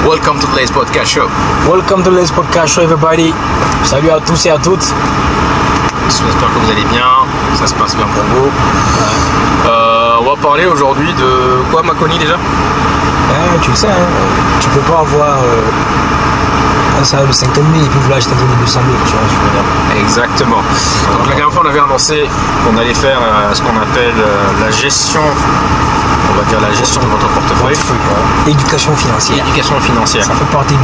Welcome to today's podcast show. Welcome to today's podcast show, everybody. Salut à tous et à toutes. J'espère que vous allez bien, ça se passe bien pour vous. On va parler aujourd'hui de quoi, Maconi, déjà? Tu le sais, hein, tu peux pas avoir un salaire de 50 000 et puis vouloir acheter un de 200 000, tu vois, je veux dire. Exactement. Donc la dernière fois, on avait annoncé qu'on allait faire ce qu'on appelle la gestion, on va dire la gestion de votre portefeuille. Éducation financière. Éducation financière. Ça fait partie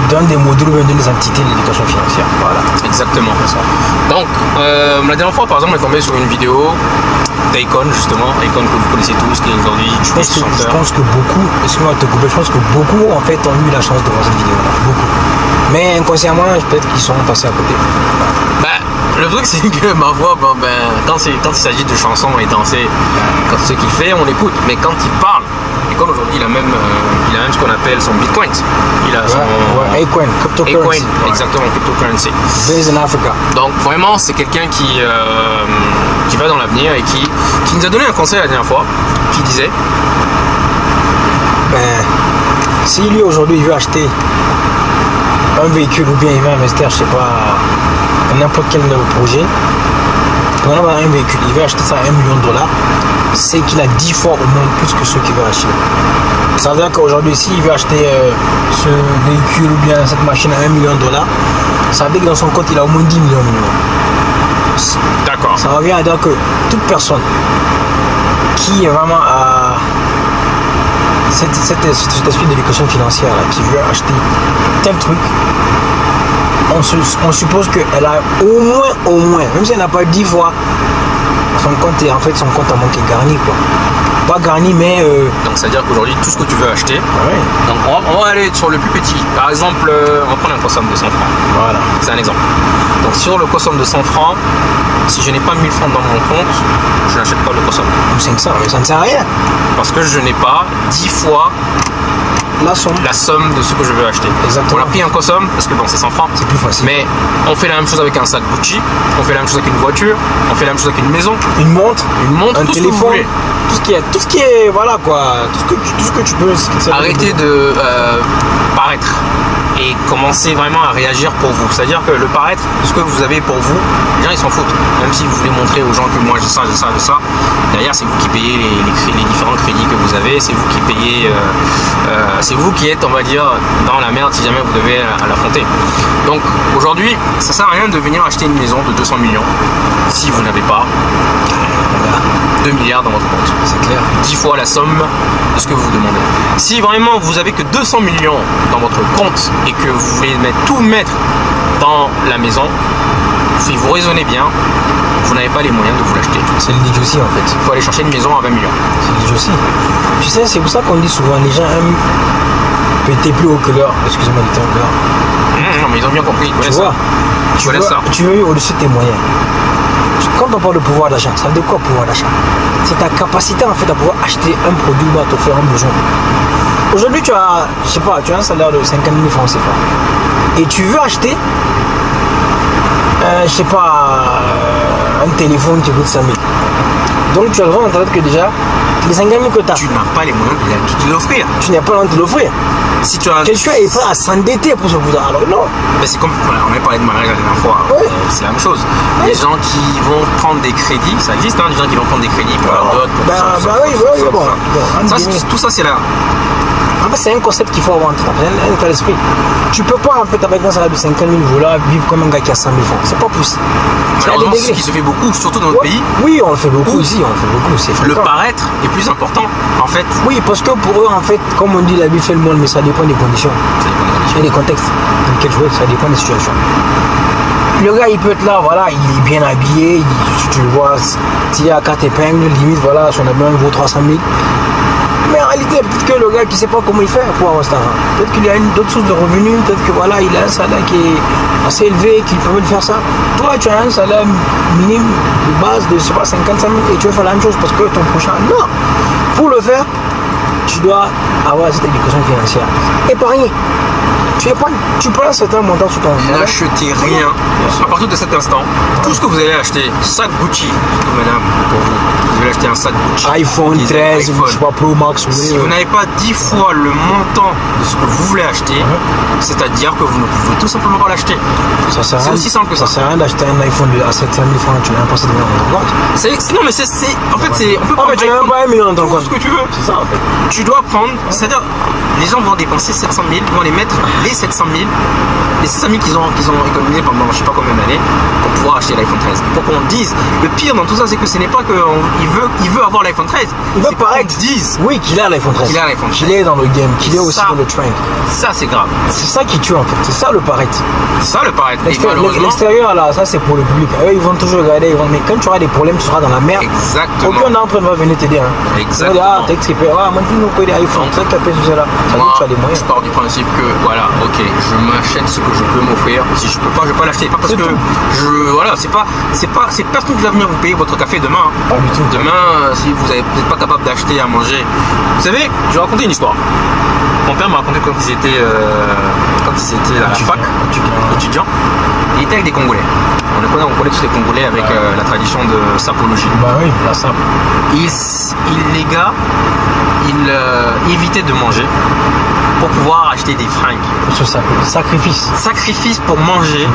d'un des modules ou d'une des entités de l'éducation financière. Voilà. Exactement. Donc, la dernière fois, par exemple, on est tombé sur une vidéo d'Akon, justement. Akon que vous connaissez tous, qui est aujourd'hui je pense que beaucoup, excuse-moi de te couper, je pense que beaucoup en fait ont eu la chance de voir cette vidéo-là. Beaucoup. Mais inconsciemment, peut-être qu'ils sont passés à côté. Le truc, c'est que ma voix, quand il s'agit de chansons et danser, quand c'est ce qu'il fait, on l'écoute. Mais quand il parle, Akon aujourd'hui, il a même ce qu'on appelle son Bitcoin. Il a son Akon, cryptocurrency. Exactement, cryptocurrency. Based in Africa. Donc vraiment, c'est quelqu'un qui va dans l'avenir et qui nous a donné un conseil la dernière fois, qui disait si lui aujourd'hui il veut acheter un véhicule ou bien il veut investir, je sais pas, dans n'importe quel projet, par exemple un véhicule, il veut acheter ça à $1 million, c'est qu'il a 10 fois au moins plus que ceux qui veulent acheter. Ça veut dire qu'aujourd'hui, s'il veut acheter ce véhicule ou bien cette machine à $1 million, ça veut dire que dans son compte, il a au moins 10 millions. D'accord. Ça revient à dire que toute personne qui est vraiment à cet esprit d'éducation financière là, qui veut acheter tel truc, on suppose qu'elle a au moins, même si elle n'a pas 10 fois, son compte à manquer garni, quoi. Pas garni, mais donc c'est à dire qu'aujourd'hui tout ce que tu veux acheter, donc on va aller sur le plus petit. Par exemple, on va prendre un consomme de 100 francs. Voilà, c'est un exemple. Donc sur le consomme de 100 francs, si je n'ai pas 1000 francs dans mon compte, je n'achète pas le consomme. Ou 500, mais ça ne sert à rien. Parce que je n'ai pas 10 fois la somme de ce que je veux acheter. Exactement. On a pris un consomme parce que bon, c'est 100 francs. C'est plus facile. Mais on fait la même chose avec un sac Gucci, on fait la même chose avec une voiture, on fait la même chose avec une maison, une montre, un tout téléphone, tout ce qui est voilà quoi, tout ce que tu peux. Arrêtez de paraître et commencez vraiment à réagir pour vous. C'est-à-dire que le paraître, ce que vous avez pour vous, les gens ils s'en foutent. Même si vous voulez montrer aux gens que moi j'ai ça, derrière c'est vous qui payez les différents crédits que vous avez, c'est vous qui payez, c'est vous qui êtes, on va dire, dans la merde si jamais vous devez l'affronter. Donc aujourd'hui, ça sert à rien de venir acheter une maison de 200 millions si vous n'avez pas 2 milliards dans votre compte. C'est clair. 10 fois la somme de ce que vous demandez. Si vraiment vous avez que 200 millions dans votre compte et que vous voulez tout mettre dans la maison, si vous raisonnez bien, vous n'avez pas les moyens de vous l'acheter. C'est l'idiotie en fait. Il faut aller chercher une maison à 20 millions. C'est l'idiotie. Tu sais, c'est pour ça qu'on dit souvent, les gens aiment péter plus haut que l'heure. Excusez-moi du terme l'heure. Non mais ils ont bien compris, ils connaissent ça. Tu veux au-dessus de tes moyens. Quand on parle de pouvoir d'achat, ça veut dire quoi pouvoir d'achat? C'est ta capacité en fait à pouvoir acheter un produit ou à t'offrir un besoin. Aujourd'hui tu as, je sais pas, tu as un salaire de 50 000 francs CFA et tu veux acheter je sais pas, un téléphone qui coûte 5 000. Donc tu as besoin d'entendre que déjà les 50 000 que tu as, tu n'as pas les moyens de te l'offrir. Tu n'as pas les moyens de l'offrir. Si tu as quelqu'un est prêt à s'endetter pour ce pouvoir, alors non. Mais c'est comme on avait parlé de mariage la dernière fois. Ouais. C'est la même chose. Les gens qui vont prendre des crédits, ça existe, des gens qui vont prendre des crédits pour leur dot, tout ça c'est là. En fait, c'est un concept qu'il faut avoir en tête, un état d'esprit. Tu peux pas en fait avec un salaire de 50 000 $ vivre comme un gars qui a 100 000 francs. C'est pas possible. Alors, ce qui se fait beaucoup, surtout dans notre pays. Oui, on le fait beaucoup ici, on le fait beaucoup. C'est le paraître est plus important, en fait. Oui, parce que pour eux, en fait, comme on dit, la vie fait le monde, mais ça dépend des conditions. Et des contextes dans lesquels jouer, ça dépend des situations. Le gars, il peut être là, voilà, il est bien habillé, tu le vois, s'il y a 4 épingles, limite, voilà, son habillement vaut 300 000. Mais en réalité, peut-être que le gars qui ne sait pas comment il fait pour avoir cet argent. Peut-être qu'il y a d'autres sources de revenus, peut-être que voilà, il a un salaire qui est assez élevé, qui permet de faire ça. Toi, tu as un salaire minime de base de, je sais pas, 55 000 et tu veux faire la même chose parce que ton prochain. Non! Pour le faire, tu dois avoir cette éducation financière. Épargner. tu prends un certain montant sur ton N'achetez rien. À partir de cet instant, tout ce que vous allez acheter, sac Gucci, madame, pour vous allez acheter un sac Gucci. iPhone 13, je sais pas, Pro Max. Si vous n'avez pas 10 fois le montant de ce que vous voulez acheter, c'est-à-dire que vous ne pouvez tout simplement pas l'acheter. C'est aussi simple que ça. Ça sert à rien d'acheter un iPhone à 700 000 francs, tu n'as pas passé de millions dans ton compte. Non, mais c'est. En fait, c'est. On peut pas. Tu n'as pas 1 million dans ton compte. Ce que tu veux. C'est ça, en fait. Tu dois prendre. C'est-à-dire, les gens vont dépenser 700 000, vont les mettre, les 700 000, qu'ils ont économisé pendant je sais pas combien d'années pour pouvoir acheter l'iPhone 13. Pour qu'on dise. Le pire dans tout ça, c'est que ce n'est pas qu'il veut avoir l'iPhone 13. Il veut paraître. Disent. Oui, qu'il a l'iPhone 13. Qu'il est dans le game, qu'il est aussi dans le trend. Ça, c'est grave. C'est ça qui tue, en fait. C'est ça le paraître. C'est ça le paraître. L'extérieur, là, ça, c'est pour le public. Eux, ils vont toujours regarder. Mais quand tu auras des problèmes, tu seras dans la merde. Exactement. Aucun d'entre eux va venir t'aider. Hein. Exactement. Ah, t'es trippé. Ah, maintenant, nous, quoi, des iPhones. Ça, tu as fait cela. Moi, je pars du principe que, voilà, ok, je m'achète ce que je peux m'offrir. Si je peux pas, je vais pas l'acheter. Pas parce que voilà, c'est personne qui va venir vous payer votre café demain. Pas du tout. Demain, si vous n'êtes pas capable d'acheter à manger. Vous savez, je vais raconter une histoire. Mon père m'a raconté quand ils étaient à la fac, étudiants. Il était avec des Congolais. On connaît tous les Congolais avec la tradition de sapologie. Bah oui, la sape. Les gars, ils évitaient de manger pour pouvoir acheter des fringues. Sacrifice. Sacrifice pour manger,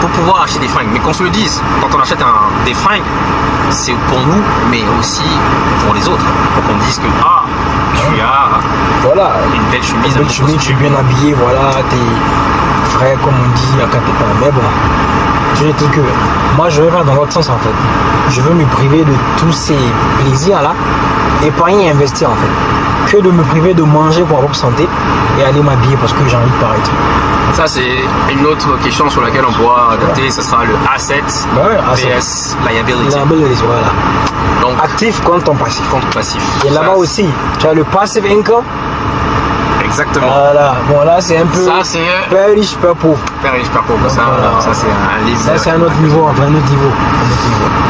pour pouvoir acheter des fringues. Mais qu'on se le dise, quand on achète des fringues, c'est pour nous, mais aussi pour les autres. Pour qu'on dise que, tu as une belle chemise, tu es bien habillé, voilà, t'es frais, comme on dit, à quatre pas. Mais bon, je dis que moi, je vais faire dans l'autre sens, en fait. Je veux me priver de tous ces plaisirs-là, épargner et investir, en fait. Que de me priver de manger pour ma propre santé et aller m'habiller parce que j'ai envie de paraître. Ça, c'est une autre question sur laquelle on pourra adapter. Ce sera le asset vs liability. Voilà. Donc, actif contre passif. Et là-bas aussi, tu as le passive income. Exactement. Voilà. Bon, là, c'est un peu. Ça, c'est. Père riche, père pauvre. Père riche, père pauvre. Ça, c'est un livre. Ça, c'est un autre niveau.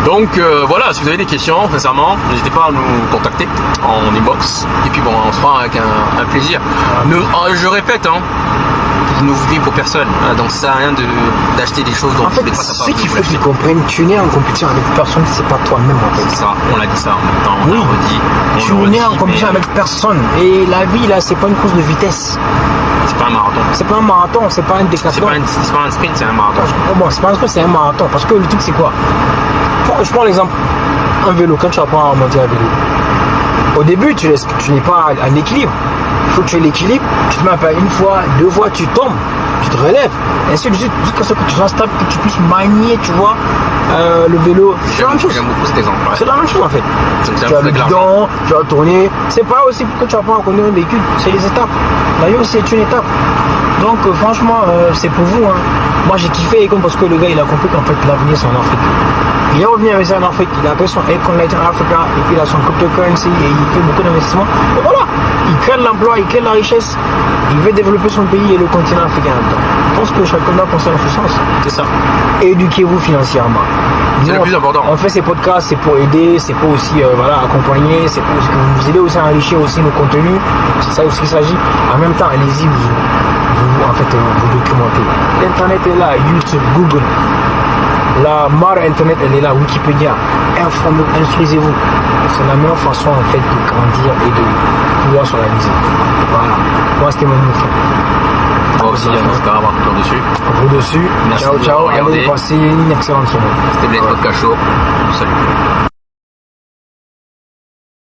Donc, voilà, si vous avez des questions, sincèrement, n'hésitez pas à nous contacter en inbox. Et puis, bon, on se fera avec un plaisir. Je répète, ne vous vivez pour personne. Donc, ça sert à rien d'acheter des choses dont en fait, vous n'êtes pas capable. Ce qu'il faut qu'ils comprennent, tu n'es en compétition avec personne, c'est pas toi-même, en fait. C'est ça, on l'a dit ça en même temps. On l'a redit. Tu n'es en compétition avec personne. Et la vie, là, c'est pas une course de vitesse. C'est pas un marathon. C'est pas un marathon, c'est pas un décathlon. C'est pas un sprint, c'est un marathon. Bon, c'est pas un sprint, c'est un marathon. Parce que le truc, c'est quoi? Je prends l'exemple. Un vélo, quand tu apprends à monter un vélo, au début, tu n'es pas en équilibre. Il faut que tu aies l'équilibre. Tu te mets à une fois, deux fois, tu tombes, tu te relèves. Et ainsi de suite, jusqu'à ce que tu sois stable, que tu puisses manier, tu vois, le vélo. C'est la même chose. J'aime beaucoup cet exemple. C'est la même chose, en fait. Tu as le guidon, tu as tourné. C'est pas aussi que tu apprends à conduire un véhicule. C'est les étapes. La vie aussi est une étape. Donc, franchement, c'est pour vous. Moi, j'ai kiffé parce que le gars, il a compris qu'en fait, l'avenir, c'est en Afrique. Il est revenu avec ça en Afrique, il a fait son Econ Latin Africa et puis il a son cryptocurrency et il fait beaucoup d'investissements. Et voilà, il crée de l'emploi, il crée de la richesse, il veut développer son pays et le continent africain en même temps. Je pense que chacun doit penser dans ce sens. C'est ça. Éduquez-vous financièrement. C'est le plus important. On fait ces podcasts, c'est pour aider, c'est pour aussi accompagner, c'est pour aussi que vous nous aidez aussi à enrichir aussi nos contenus. C'est ça aussi qu'il s'agit. En même temps, allez-y, vous documentez. L'internet est là, YouTube, Google. La mare internet, elle est là, Wikipédia. Informez-vous, instruisez-vous. C'est la meilleure façon en fait de grandir et de pouvoir s'organiser. Voilà. Moi, c'était mon mot. Moi aussi, il y a un avoir tout dessus. Vous dessus. Merci ciao. Allez, passez une excellente semaine. C'était Blade Podcast Show. Salut.